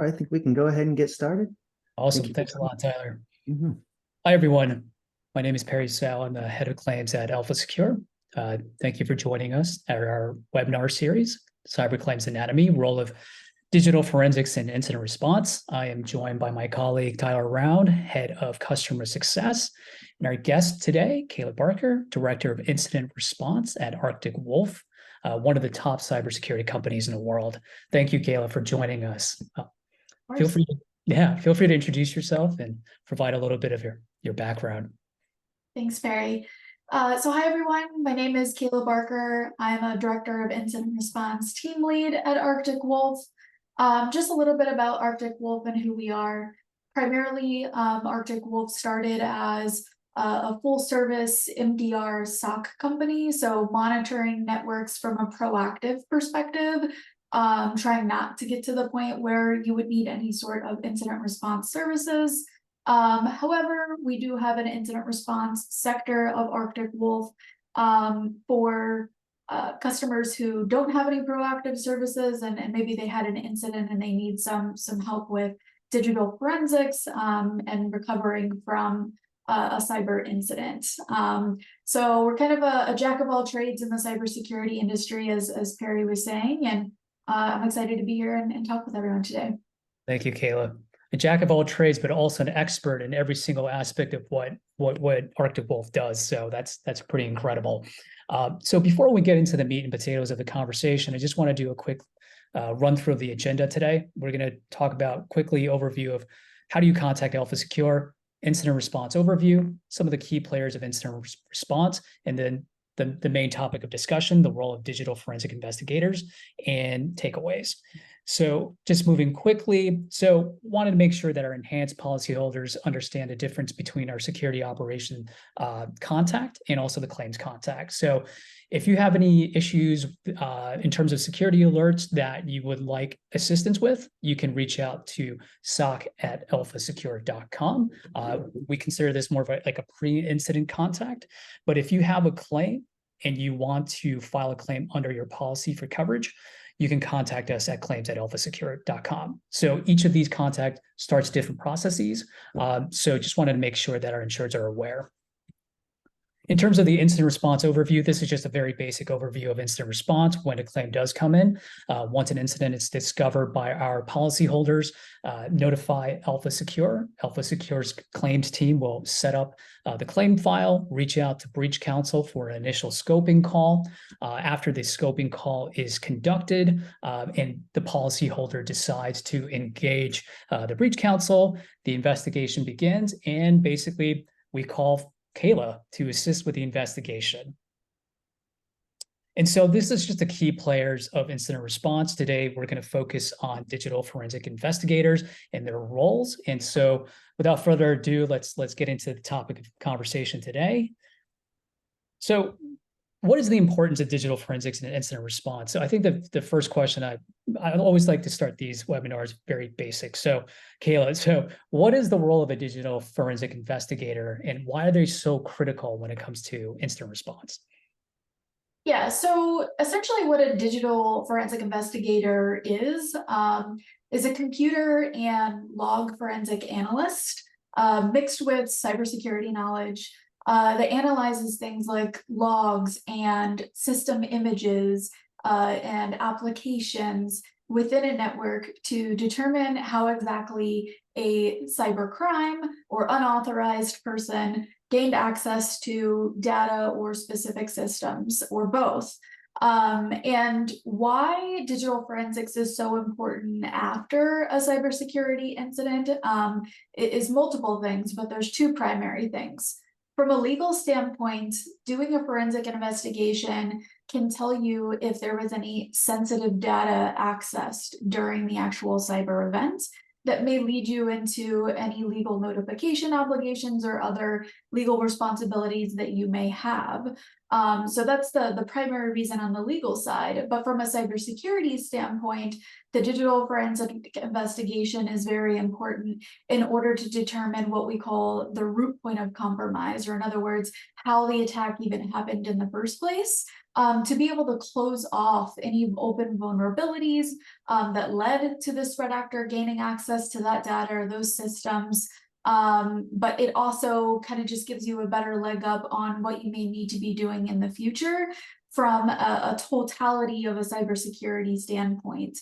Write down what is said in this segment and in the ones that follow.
I think we can go ahead and get started. Thank Awesome. you. Thanks a lot, Tyler. Mhm. Hi, everyone. My name is Perry Sal. I'm the head of claims at Alpha Secure. Thank you for joining us at our webinar series, Cyber Claims Anatomy, Role of Digital Forensics and Incident Response. I am joined by my colleague, Tyler Round, head of customer success, and our guest today, Kayla Barker, director of incident response at Arctic Wolf, one of the top cybersecurity companies in the world. Thank you, Kayla, for joining us. Feel free to introduce yourself and provide a little bit of your background. Thanks, Barry. Hi, everyone. My name is Kayla Barker. I'm a director of incident response team lead at Arctic Wolf. Just a little bit about Arctic Wolf and who we are. Primarily, Arctic Wolf started as a full service MDR SOC company, so monitoring networks from a proactive perspective, trying not to get to the point where you would need any sort of incident response services. However, we do have an incident response sector of Arctic Wolf for customers who don't have any proactive services and maybe they had an incident and they need some help with digital forensics and recovering from a cyber incident. So we're kind of a jack of all trades in the cybersecurity industry, as Perry was saying, and I'm excited to be here and talk with everyone today. Thank you, Kayla. A jack of all trades, but also an expert in every single aspect of what Arctic Wolf does. So that's pretty incredible. So before we get into the meat and potatoes of the conversation, I just want to do a quick run through of the agenda today. We're going to talk about quickly overview of how do you contact Alpha Secure, incident response overview, some of the key players of incident response, and then the main topic of discussion, the role of digital forensic investigators, and takeaways. So just moving quickly, so wanted to make sure that our enhanced policyholders understand the difference between our security operation contact and also the claims contact. So if you have any issues in terms of security alerts that you would like assistance with, you can reach out to soc@alphasecure.com. We consider this more of like a pre-incident contact, but if you have a claim and you want to file a claim under your policy for coverage, you can contact us at claims@alphasecure.com. So each of these contact starts different processes. So just wanted to make sure that our insureds are aware. In terms of the incident response overview, this is just a very basic overview of incident response when a claim does come in. Once an incident is discovered by our policyholders, notify Alpha Secure. Alpha Secure's claims team will set up the claim file, reach out to breach counsel for an initial scoping call. After the scoping call is conducted and the policyholder decides to engage the breach counsel, the investigation begins, and basically we call Kayla to assist with the investigation. And so this is just the key players of incident response. Today, we're going to focus on digital forensic investigators and their roles. And so without further ado, let's get into the topic of conversation today. So what is the importance of digital forensics and incident response? So I think the first question I always like to start these webinars very basic. So Kayla, so what is the role of a digital forensic investigator and why are they so critical when it comes to incident response? Yeah, so essentially what a digital forensic investigator is a computer and log forensic analyst mixed with cybersecurity knowledge that analyzes things like logs and system images and applications within a network to determine how exactly a cyber crime or unauthorized person gained access to data or specific systems or both. And why digital forensics is so important after a cybersecurity incident is multiple things, but there's two primary things. From a legal standpoint, doing a forensic investigation can tell you if there was any sensitive data accessed during the actual cyber event that may lead you into any legal notification obligations or other legal responsibilities that you may have. So that's the primary reason on the legal side. But from a cybersecurity standpoint, the digital forensic investigation is very important in order to determine what we call the root point of compromise, or in other words, how the attack even happened in the first place. to be able to close off any open vulnerabilities that led to this threat actor gaining access to that data or those systems. But it also kind of just gives you a better leg up on what you may need to be doing in the future from a totality of a cybersecurity standpoint.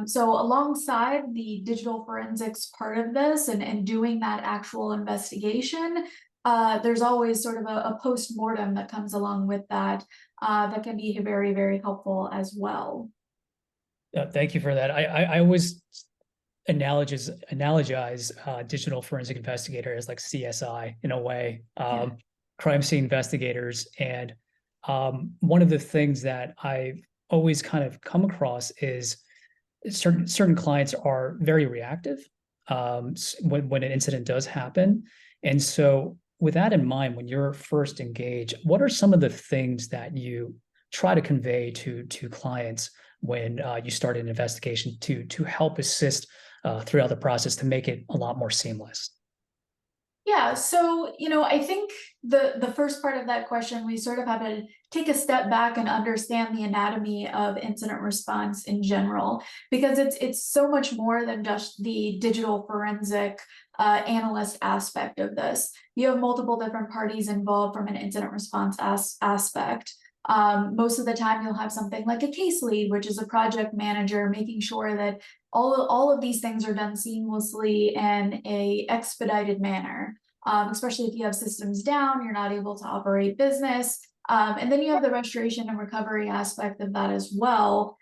So alongside the digital forensics part of this and doing that actual investigation, there's always sort of a post-mortem that comes along with that that can be very, very helpful as well. Thank you for that. I always analogize digital forensic investigator as like CSI in a way, crime scene investigators. And one of the things that I've always kind of come across is certain clients are very reactive when an incident does happen. And so with that in mind, when you're first engaged, what are some of the things that you try to convey to clients when you start an investigation to help assist throughout the process to make it a lot more seamless? Yeah, so, I think the first part of that question, we sort of have to take a step back and understand the anatomy of incident response in general, because it's so much more than just the digital forensic analyst aspect of this. You have multiple different parties involved from an incident response aspect. Most of the time you'll have something like a case lead, which is a project manager, making sure that all of these things are done seamlessly in a expedited manner. Especially if you have systems down, you're not able to operate business. And then you have the restoration and recovery aspect of that as well,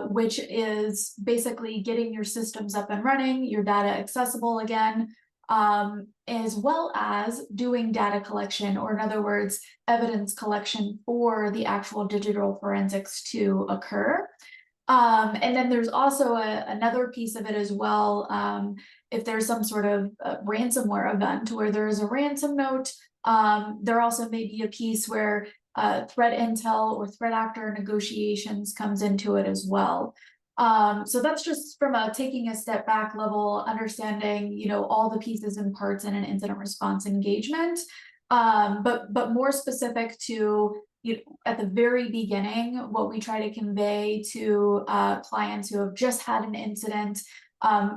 which is basically getting your systems up and running, your data accessible again, as well as doing data collection, or in other words, evidence collection for the actual digital forensics to occur. And then there's also another piece of it as well. If there's some sort of ransomware event where there is a ransom note, there also may be a piece where threat intel or threat actor negotiations comes into it as well. So that's just from taking a step back level, understanding, all the pieces and parts in an incident response engagement. But more specific to, at the very beginning, what we try to convey to clients who have just had an incident,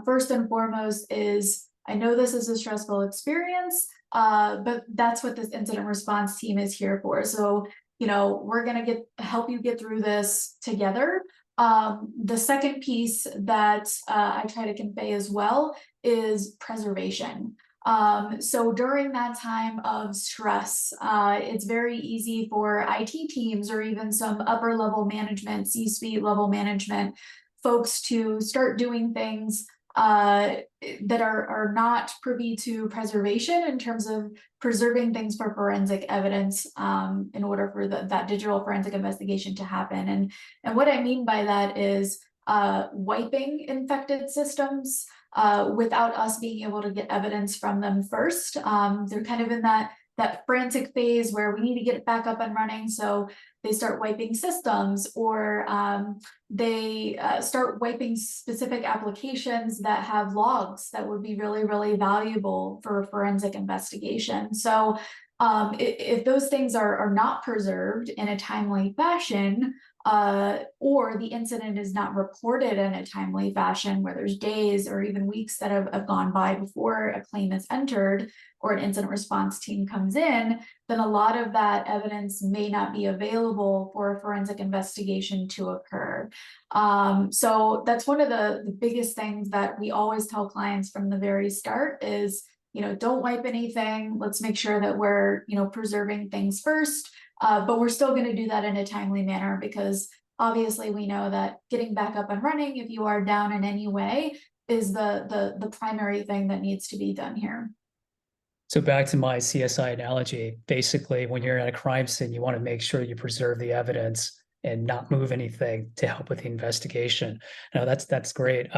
first and foremost is, I know this is a stressful experience, but that's what this incident response team is here for. So, we're going to help you get through this together. The second piece that I try to convey as well is preservation. So during that time of stress, it's very easy for IT teams or even some upper level management, C-suite level management folks to start doing things that are not privy to preservation in terms of preserving things for forensic evidence in order for that digital forensic investigation to happen. And what I mean by that is wiping infected systems without us being able to get evidence from them first. They're kind of in that frantic phase where we need to get it back up and running. So they start wiping systems, or they start wiping specific applications that have logs that would be really, really valuable for forensic investigation. So if those things are not preserved in a timely fashion, or the incident is not reported in a timely fashion, where there's days or even weeks that have gone by before a claim is entered or an incident response team comes in, then a lot of that evidence may not be available for a forensic investigation to occur. So that's one of the biggest things that we always tell clients from the very start is, don't wipe anything. Let's make sure that we're, preserving things first. But we're still going to do that in a timely manner, because obviously we know that getting back up and running, if you are down in any way, is the primary thing that needs to be done here. So back to my CSI analogy, basically when you're at a crime scene, you want to make sure you preserve the evidence and not move anything to help with the investigation. Now that's great.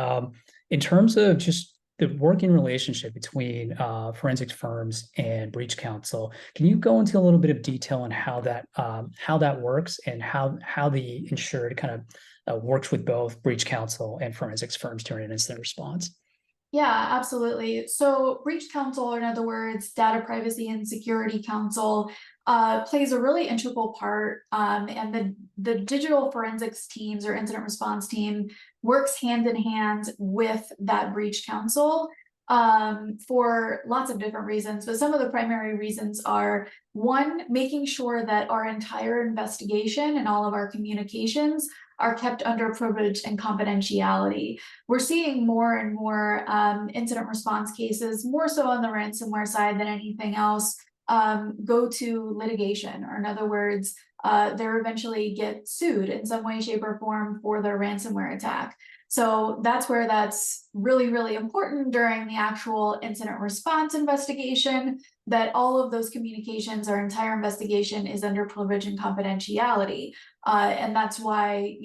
In terms of just the working relationship between forensics firms and breach counsel, can you go into a little bit of detail on how that works and how the insured kind of works with both breach counsel and forensics firms during an incident response? Yeah, absolutely. So breach counsel, or in other words, data privacy and security counsel, plays a really integral part. And the digital forensics teams or incident response team works hand in hand with that breach counsel for lots of different reasons. But some of the primary reasons are, one, making sure that our entire investigation and all of our communications are kept under privilege and confidentiality. We're seeing more and more incident response cases, more so on the ransomware side than anything else, go to litigation, or in other words, they eventually get sued in some way, shape, or form for their ransomware attack. So that's where that's really, really important during the actual incident response investigation, that all of those communications, our entire investigation, is under privilege and confidentiality. And that's why,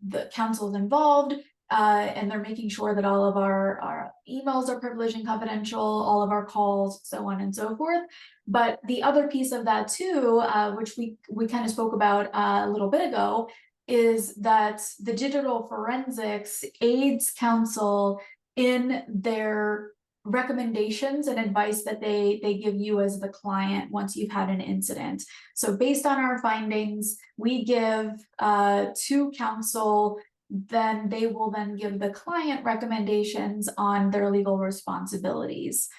the counsel's involved, and they're making sure that all of our emails are privileged and confidential, all of our calls, so on and so forth. But the other piece of that too, which we kind of spoke about a little bit ago, is that the digital forensics aids counsel in their recommendations and advice that they give you as the client once you've had an incident. So based on our findings, we give to counsel, then they will then give the client recommendations on their legal responsibilities.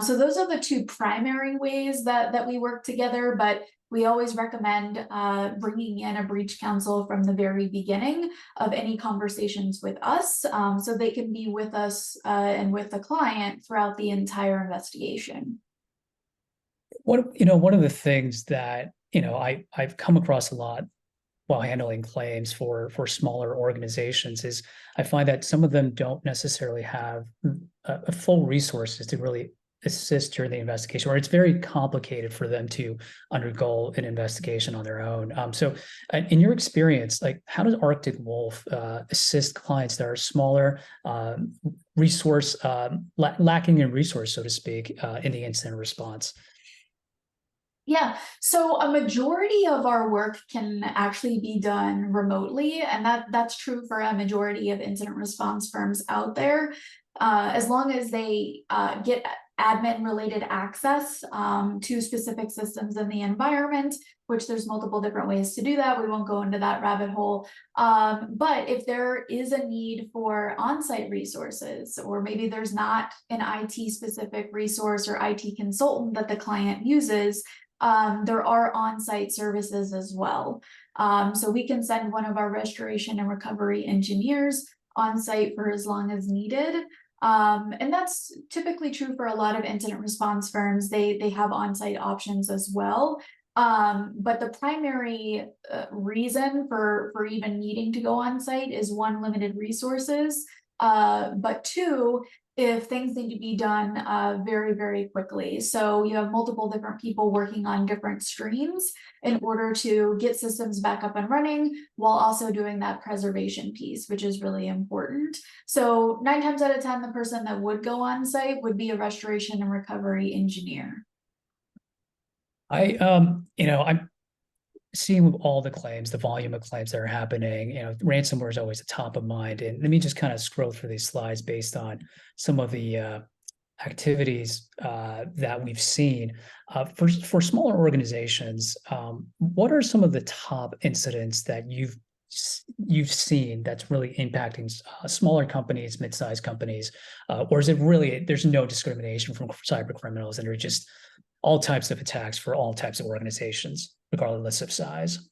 So those are the two primary ways that we work together, but we always recommend bringing in a breach counsel from the very beginning of any conversations with us, so they can be with us and with the client throughout the entire investigation. One of the things that, I've come across a lot while handling claims for smaller organizations is I find that some of them don't necessarily have a full resources to really assist during the investigation, or it's very complicated for them to undergo an investigation on their own. So in your experience, like, how does Arctic Wolf assist clients that are smaller, lacking in resource, so to speak, in the incident response? Yeah, so a majority of our work can actually be done remotely, and that's true for a majority of incident response firms out there, as long as they get admin related access to specific systems in the environment, which there's multiple different ways to do that. We won't go into that rabbit hole. But if there is a need for on-site resources, or maybe there's not an IT specific resource or IT consultant that the client uses, there are on-site services as well. So we can send one of our restoration and recovery engineers on site for as long as needed. And that's typically true for a lot of incident response firms. They have on-site options as well. But the primary reason for even needing to go on site is, one, limited resources, but two, if things need to be done very, very quickly. So you have multiple different people working on different streams in order to get systems back up and running, while also doing that preservation piece, which is really important. So 9 times out of 10, the person that would go on site would be a restoration and recovery engineer. I'm seeing with all the claims, the volume of claims that are happening, ransomware is always the top of mind. And let me just kind of scroll through these slides based on some of the activities that we've seen. For smaller organizations, what are some of the top incidents that you've seen that's really impacting smaller companies, mid-sized companies, or is it really, there's no discrimination from cyber criminals, and they're just all types of attacks for all types of organizations, regardless of size?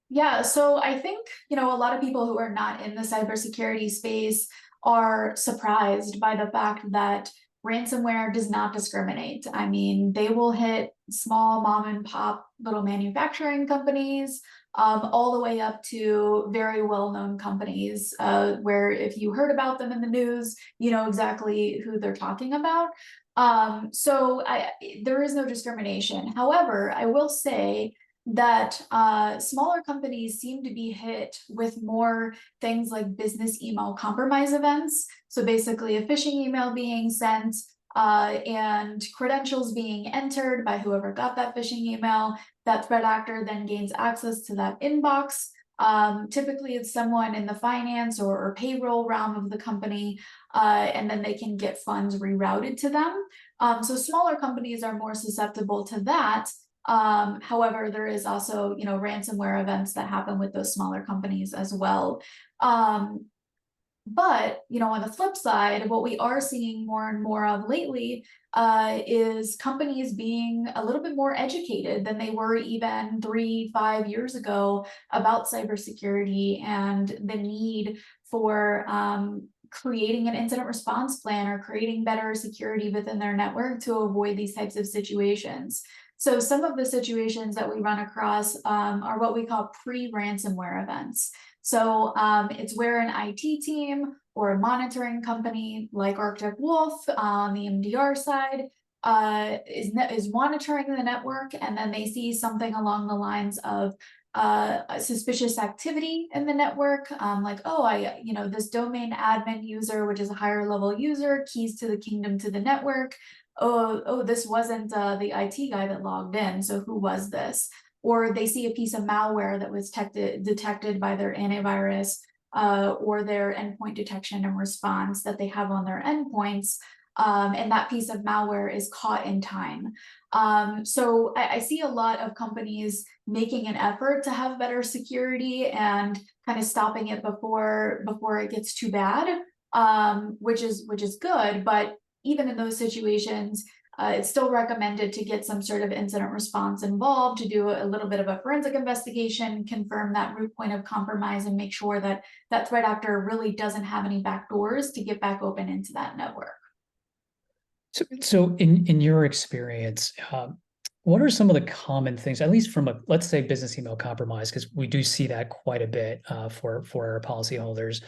Yeah, so I think, a lot of people who are not in the cybersecurity space are surprised by the fact that ransomware does not discriminate. I mean, they will hit small mom and pop little manufacturing companies, all the way up to very well-known companies, where if you heard about them in the news, you know exactly who they're talking about. So there is no discrimination. However, I will say that smaller companies seem to be hit with more things like business email compromise events. So basically a phishing email being sent and credentials being entered by whoever got that phishing email. That threat actor then gains access to that inbox, Typically it's someone in the finance or payroll realm of the company, and then they can get funds rerouted to them. So smaller companies are more susceptible to that. However, there is also, ransomware events that happen with those smaller companies as well. But, on the flip side, what we are seeing more and more of lately is companies being a little bit more educated than they were even 3-5 years ago about cybersecurity and the need for creating an incident response plan or creating better security within their network to avoid these types of situations. So some of the situations that we run across are what we call pre-ransomware events. So it's where an IT team or a monitoring company like Arctic Wolf on the MDR side is monitoring the network, and then they see something along the lines of suspicious activity in the network, like, oh, this domain admin user, which is a higher level user, keys to the kingdom to the network. Oh, this wasn't the IT guy that logged in, so who was this? Or they see a piece of malware that was detected by their antivirus or their endpoint detection and response that they have on their endpoints, and that piece of malware is caught in time. So I see a lot of companies making an effort to have better security and kind of stopping it before it gets too bad, which is good. But even in those situations, it's still recommended to get some sort of incident response involved, to do a little bit of a forensic investigation, confirm that root point of compromise, and make sure that that threat actor really doesn't have any backdoors to get back open into that network. So in your experience, what are some of the common things, at least from let's say business email compromise, because we do see that quite a bit for our policyholders.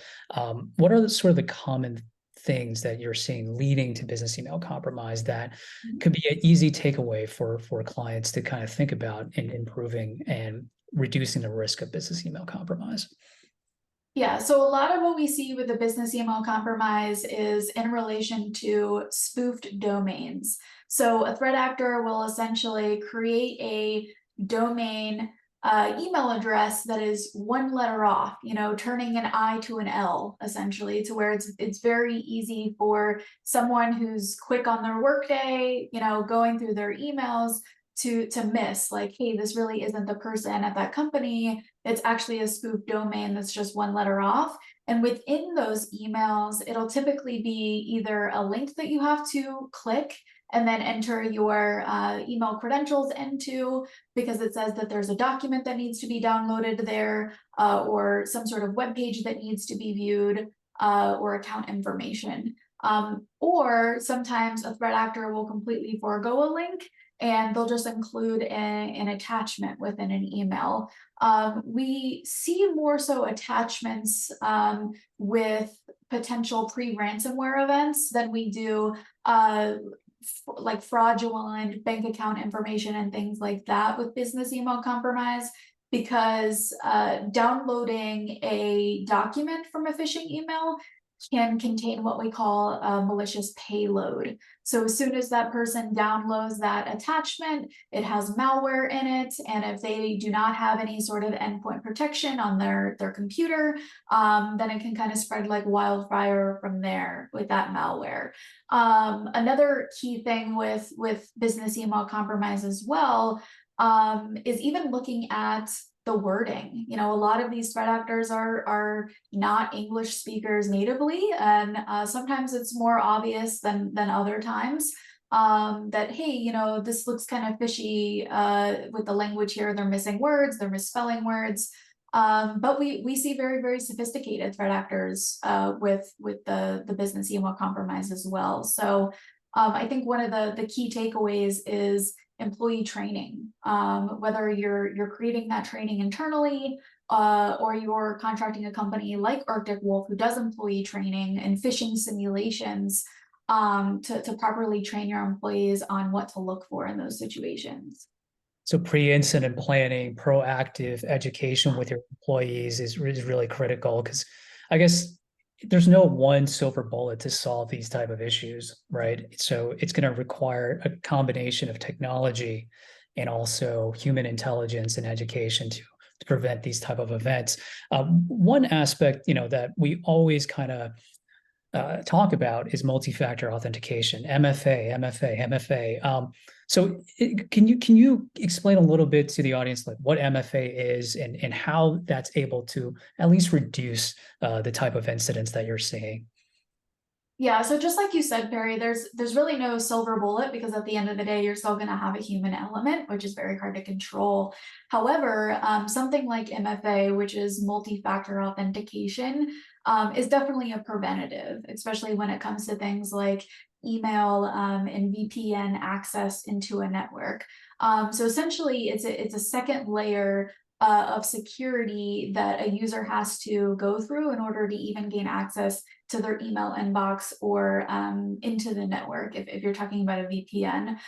What are sort of the common things that you're seeing leading to business email compromise that could be an easy takeaway for clients to kind of think about in improving and reducing the risk of business email compromise? Yeah, so a lot of what we see with the business email compromise is in relation to spoofed domains. So a threat actor will essentially create a domain email address that is one letter off, turning an I to an L, essentially, to where it's very easy for someone who's quick on their workday, going through their emails to miss, like, hey, this really isn't the person at that company. It's actually a spoof domain that's just one letter off. And within those emails, it'll typically be either a link that you have to click and then enter your email credentials into, because it says that there's a document that needs to be downloaded there, or some sort of web page that needs to be viewed, or account information. Or sometimes a threat actor will completely forego a link and they'll just include an attachment within an email. We see more so attachments with potential pre-ransomware events than we do like fraudulent bank account information and things like that with business email compromise, because downloading a document from a phishing email can contain what we call a malicious payload. So as soon as that person downloads that attachment, it has malware in it, and if they do not have any sort of endpoint protection on their computer, then it can kind of spread like wildfire from there with that malware. Another key thing with business email compromise as well is even looking at the wording. A lot of these threat actors are not English speakers natively, and sometimes it's more obvious than other times that, hey, this looks kind of fishy with the language here. They're missing words, they're misspelling words. But we see very, very sophisticated threat actors with the business email compromise as well. So I think one of the key takeaways is employee training, whether you're creating that training internally or you're contracting a company like Arctic Wolf, who does employee training and phishing simulations to properly train your employees on what to look for in those situations. So pre-incident planning, proactive education with your employees is really critical, because I guess there's no one silver bullet to solve these type of issues, right? So it's going to require a combination of technology and also human intelligence and education to to prevent these type of events. One aspect, that we always kind of talk about is multi-factor authentication, MFA. Can you explain a little bit to the audience like what MFA is and how that's able to at least reduce the type of incidents that you're seeing? Yeah, so just like you said, Perry, there's really no silver bullet, because at the end of the day, you're still going to have a human element, which is very hard to control. However, something like MFA, which is multi-factor authentication, is definitely a preventative, especially when it comes to things like email and VPN access into a network. So essentially, it's a second layer of security that a user has to go through in order to even gain access to their email inbox or into the network, if you're talking about a VPN.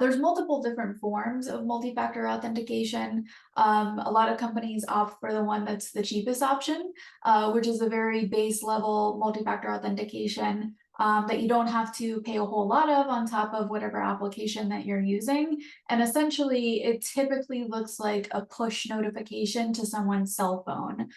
There's multiple different forms of multi-factor authentication. A lot of companies opt for the one that's the cheapest option, which is a very base level multi-factor authentication that you don't have to pay a whole lot of on top of whatever application that you're using. And essentially, it typically looks like a push notification to someone's cell phone.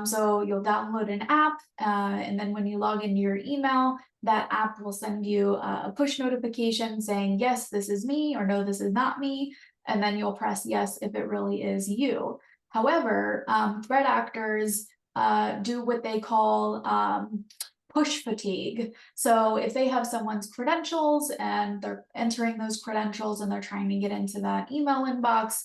So you'll download an app, and then when you log into your email, that app will send you a push notification saying, yes, this is me, or no, this is not me. And then you'll press yes if it really is you. However, threat actors do what they call push fatigue. So if they have someone's credentials and they're entering those credentials and they're trying to get into that email inbox,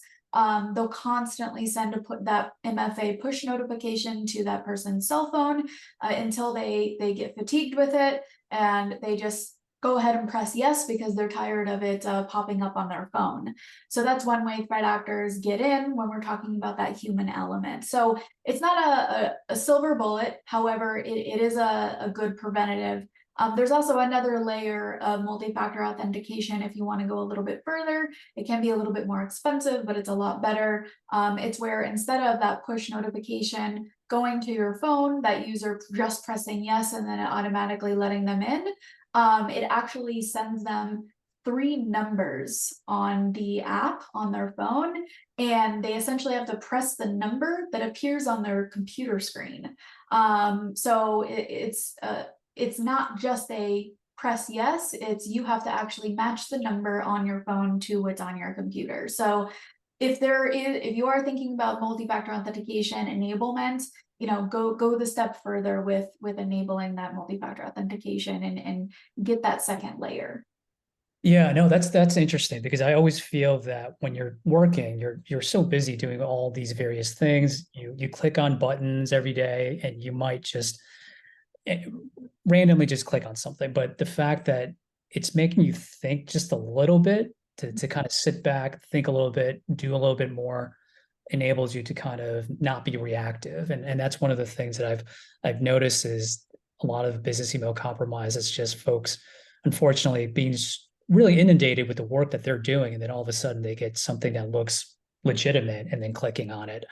they'll constantly send that MFA push notification to that person's cell phone until they get fatigued with it, and they just go ahead and press yes because they're tired of it popping up on their phone. So that's one way threat actors get in when we're talking about that human element. So it's not a silver bullet. However, it is a good preventative. There's also another layer of multi-factor authentication. If you want to go a little bit further, it can be a little bit more expensive, but it's a lot better. It's where instead of that push notification going to your phone, that user just pressing yes and then it automatically letting them in, it actually sends them 3 numbers on the app on their phone, and they essentially have to press the number that appears on their computer screen. So it's not just a press yes, it's you have to actually match the number on your phone to what's on your computer. So if you are thinking about multi-factor authentication enablement, go the step further with enabling that multi-factor authentication and get that second layer. Yeah, no, that's interesting, because I always feel that when you're working, you're so busy doing all these various things. You click on buttons every day, and you might just randomly just click on something. But the fact that it's making you think just a little bit, to kind of sit back, think a little bit, do a little bit more, enables you to kind of not be reactive. And that's one of the things that I've noticed is a lot of business email compromise. It's just folks, unfortunately, being really inundated with the work that they're doing, and then all of a sudden they get something that looks legitimate and then clicking on it.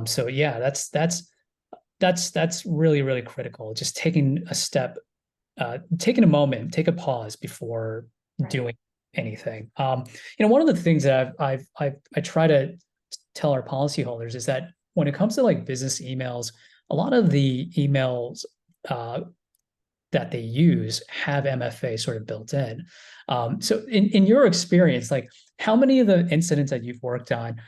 So yeah, that's really, really critical. Just taking a step, taking a moment, take a pause before doing anything. One of the things that I try to tell our policyholders is that when it comes to like business emails, a lot of the emails that they use have MFA sort of built in. So in your experience, like how many of the incidents that you've worked on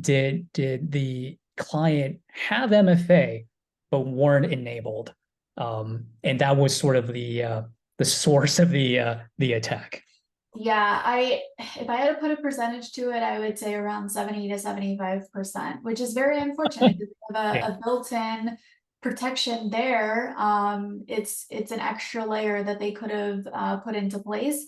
did the client have MFA but weren't enabled, and that was sort of the source of the attack? Yeah, if I had to put a percentage to it, I would say around 70 to 75%, which is very unfortunate because we have a built-in protection there. It's an extra layer that they could have put into place,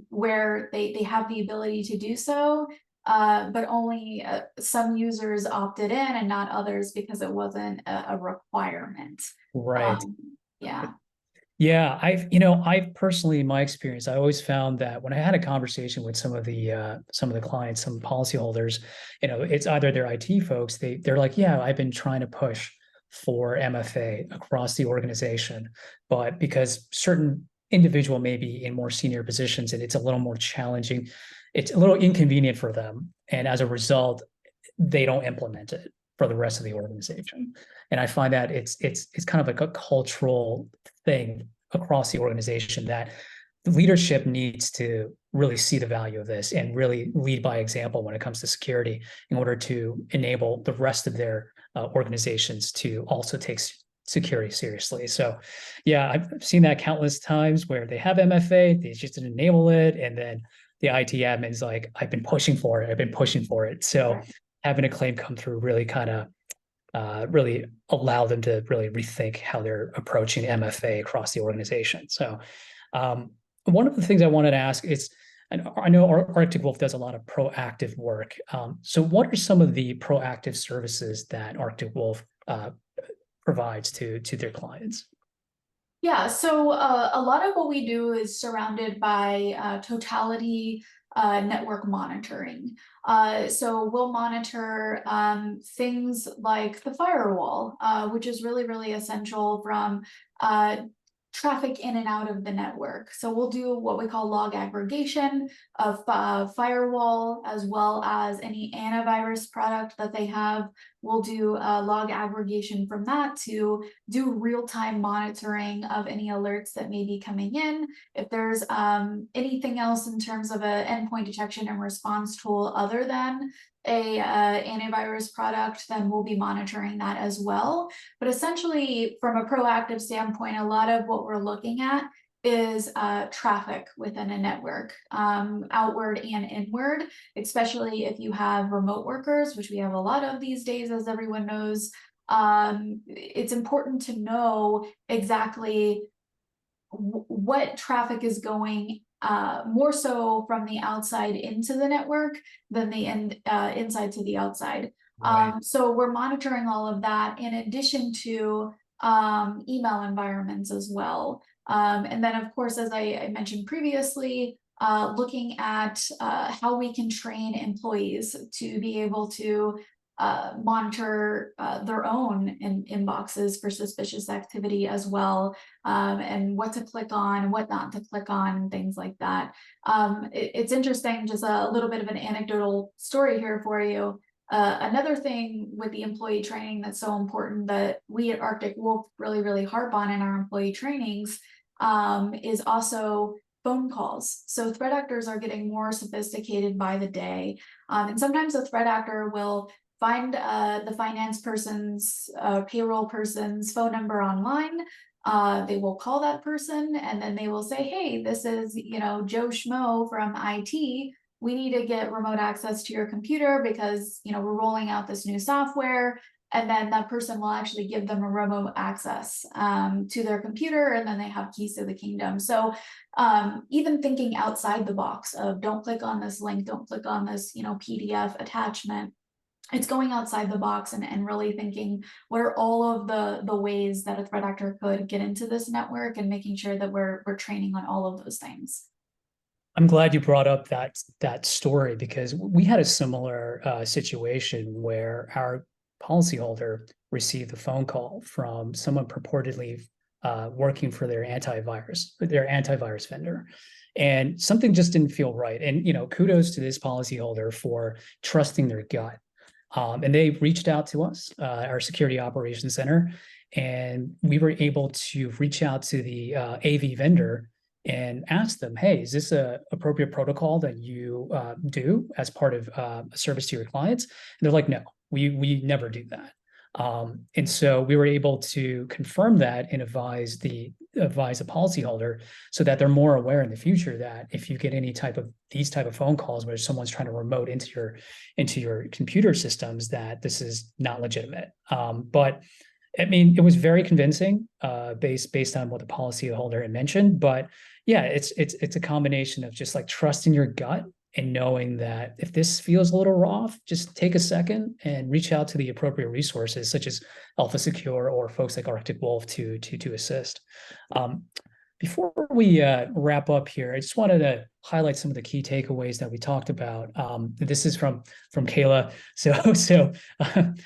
where they have the ability to do so, but only some users opted in and not others because it wasn't a requirement. Right. Yeah. Yeah, I've personally, in my experience, I always found that when I had a conversation with some of the clients, some policyholders, it's either their IT folks, they're like, yeah, I've been trying to push for MFA across the organization, but because certain individual may be in more senior positions and it's a little more challenging, it's a little inconvenient for them, and as a result, they don't implement it for the rest of the organization. And I find that it's kind of like a cultural thing across the organization that the leadership needs to really see the value of this and really lead by example when it comes to security in order to enable the rest of their organizations to also take security seriously. So yeah, I've seen that countless times where they have MFA, they just didn't enable it. And then the IT admin's like, I've been pushing for it. I've been pushing for it. So having a claim come through really kind of really allow them to really rethink how they're approaching MFA across the organization. So one of the things I wanted to ask is, and I know Arctic Wolf does a lot of proactive work. So what are some of the proactive services that Arctic Wolf provides to their clients? Yeah, so a lot of what we do is surrounded by totality network monitoring. So we'll monitor things like the firewall, which is really, really essential from traffic in and out of the network. So we'll do what we call log aggregation of firewall, as well as any antivirus product that they have. We'll do log aggregation from that to do real-time monitoring of any alerts that may be coming in. If there's anything else in terms of an endpoint detection and response tool other than a antivirus product, then we'll be monitoring that as well. But essentially, from a proactive standpoint, a lot of what we're looking at is traffic within a network, outward and inward, especially if you have remote workers, which we have a lot of these days, as everyone knows. It's important to know exactly what traffic is going more so from the outside into the network than the inside to the outside. Right. So we're monitoring all of that in addition to email environments as well. And then, of course, as I mentioned previously, looking at how we can train employees to be able to monitor their own inboxes for suspicious activity as well, and what to click on, what not to click on, and things like that. It's interesting, just a little bit of an anecdotal story here for you. Another thing with the employee training that's so important that we at Arctic Wolf really, really harp on in our employee trainings is also phone calls. So threat actors are getting more sophisticated by the day. And sometimes a threat actor will find the finance person's, payroll person's phone number online. They will call that person and then they will say, hey, this is, Joe Schmo from IT. We need to get remote access to your computer because, we're rolling out this new software. And then that person will actually give them a remote access to their computer, and then they have keys to the kingdom. So even thinking outside the box of don't click on this link, don't click on this, PDF attachment, it's going outside the box and really thinking what are all of the ways that a threat actor could get into this network, and making sure that we're training on all of those things. I'm glad you brought up that story, because we had a similar situation where our policyholder received a phone call from someone purportedly working for their antivirus vendor, and something just didn't feel right. And kudos to this policyholder for trusting their gut. And they reached out to us, our security operations center, and we were able to reach out to the AV vendor and ask them, hey, is this a appropriate protocol that you do as part of a service to your clients? And they're like, no, we never do that. And so we were able to confirm that and advise the policyholder so that they're more aware in the future that if you get these type of phone calls where someone's trying to remote into your computer systems, that this is not legitimate. But I mean, it was very convincing based on what the policyholder had mentioned. But yeah, it's a combination of just like trusting your gut and knowing that if this feels a little off, just take a second and reach out to the appropriate resources such as Alpha Secure or folks like Arctic Wolf to assist. Before we wrap up here, I just wanted to highlight some of the key takeaways that we talked about. This is from Kayla, so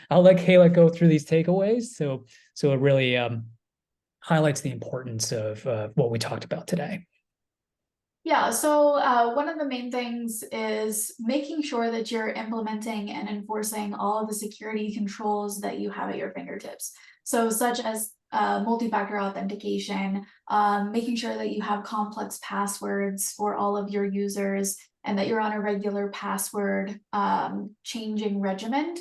I'll let Kayla go through these takeaways. So it really highlights the importance of what we talked about today. Yeah, so one of the main things is making sure that you're implementing and enforcing all of the security controls that you have at your fingertips. So such as multi-factor authentication, making sure that you have complex passwords for all of your users and that you're on a regular password changing regimen,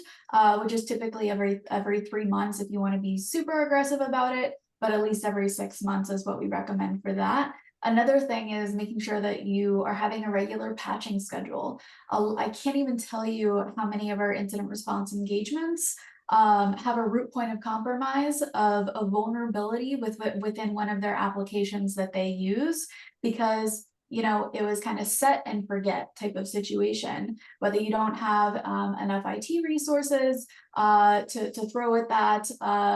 which is typically every 3 months if you want to be super aggressive about it, but at least every 6 months is what we recommend for that. Another thing is making sure that you are having a regular patching schedule. I can't even tell you how many of our incident response engagements have a root point of compromise of a vulnerability within one of their applications that they use, because it was kind of set and forget type of situation, whether you don't have enough IT resources to throw at that,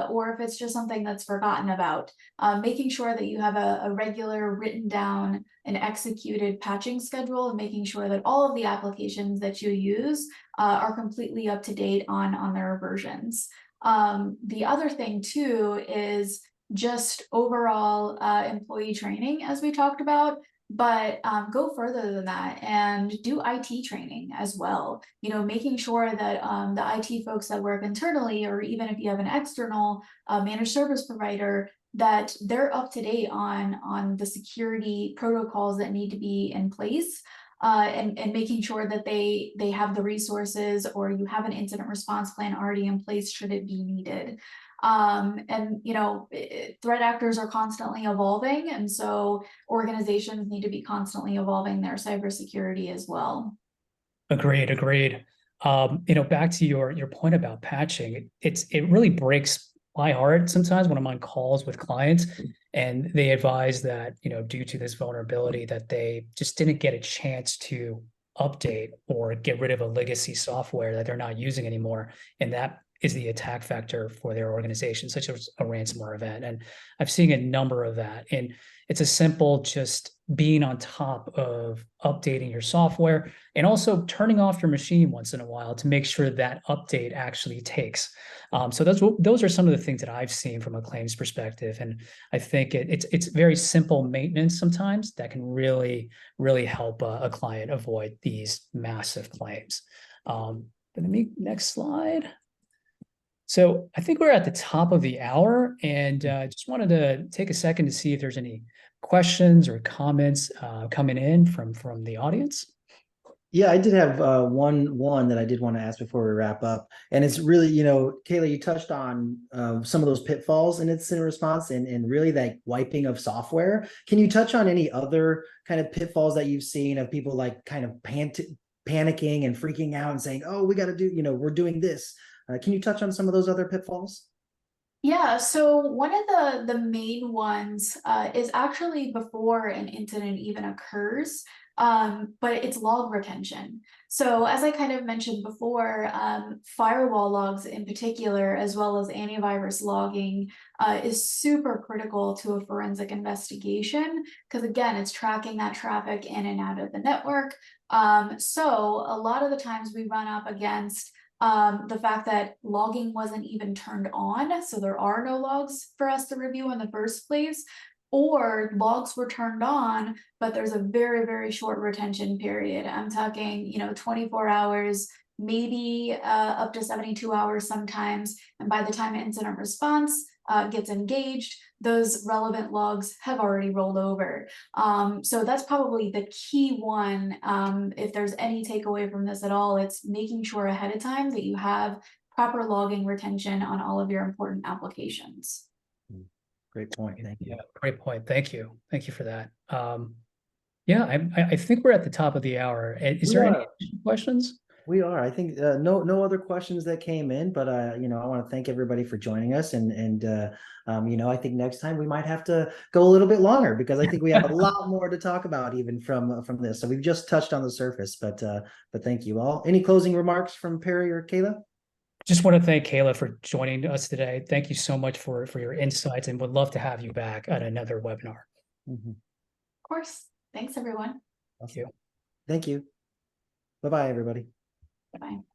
or if it's just something that's forgotten about. Making sure that you have a regular written down and executed patching schedule, and making sure that all of the applications that you use are completely up to date on their versions. The other thing too is just overall employee training, as we talked about. But go further than that and do IT training as well. Making sure that the IT folks that work internally, or even if you have an external managed service provider, that they're up to date on the security protocols that need to be in place. And making sure that they have the resources, or you have an incident response plan already in place should it be needed. Threat actors are constantly evolving, and so organizations need to be constantly evolving their cybersecurity as well. Agreed. Back to your point about patching, it really breaks my heart sometimes when I'm on calls with clients and they advise that, due to this vulnerability that they just didn't get a chance to update or get rid of a legacy software that they're not using anymore. And that is the attack vector for their organization, such as a ransomware event. And I've seen a number of that. And it's a simple just being on top of updating your software and also turning off your machine once in a while to make sure that update actually takes. So those are some of the things that I've seen from a claims perspective. And I think it's very simple maintenance sometimes that can really, really help a client avoid these massive claims. Next slide. So I think we're at the top of the hour, and just wanted to take a second to see if there's any questions or comments coming in from the audience. Yeah, I did have one that I did want to ask before we wrap up, and it's really, Kayla, you touched on some of those pitfalls in incident response and really that wiping of software. Can you touch on any other kind of pitfalls that you've seen of people like kind of panicking and freaking out and saying, "Oh, we got to do, we're doing this." Can you touch on some of those other pitfalls? Yeah, so one of the main ones is actually before an incident even occurs, but it's log retention. So as I kind of mentioned before, firewall logs in particular, as well as antivirus logging, is super critical to a forensic investigation, because again, it's tracking that traffic in and out of the network. So a lot of the times we run up against the fact that logging wasn't even turned on, so there are no logs for us to review in the first place, or logs were turned on, but there's a very, very short retention period. I'm talking, 24 hours, maybe up to 72 hours sometimes. And by the time incident response gets engaged, those relevant logs have already rolled over. So that's probably the key one. If there's any takeaway from this at all, it's making sure ahead of time that you have proper logging retention on all of your important applications. Great point. Thank you. Yeah, great point. Thank you. Thank you for that. I think we're at the top of the hour. Is there any questions? We are. I think no other questions that came in, but I want to thank everybody for joining us, and I think next time we might have to go a little bit longer, because I think we have a lot more to talk about even from this. So we've just touched on the surface, but thank you all. Any closing remarks from Perry or Kayla? Just want to thank Kayla for joining us today. Thank you so much for your insights, and would love to have you back at another webinar. Of course. Thanks, everyone. Thank you. Thank you. Bye-bye, everybody. Bye-bye.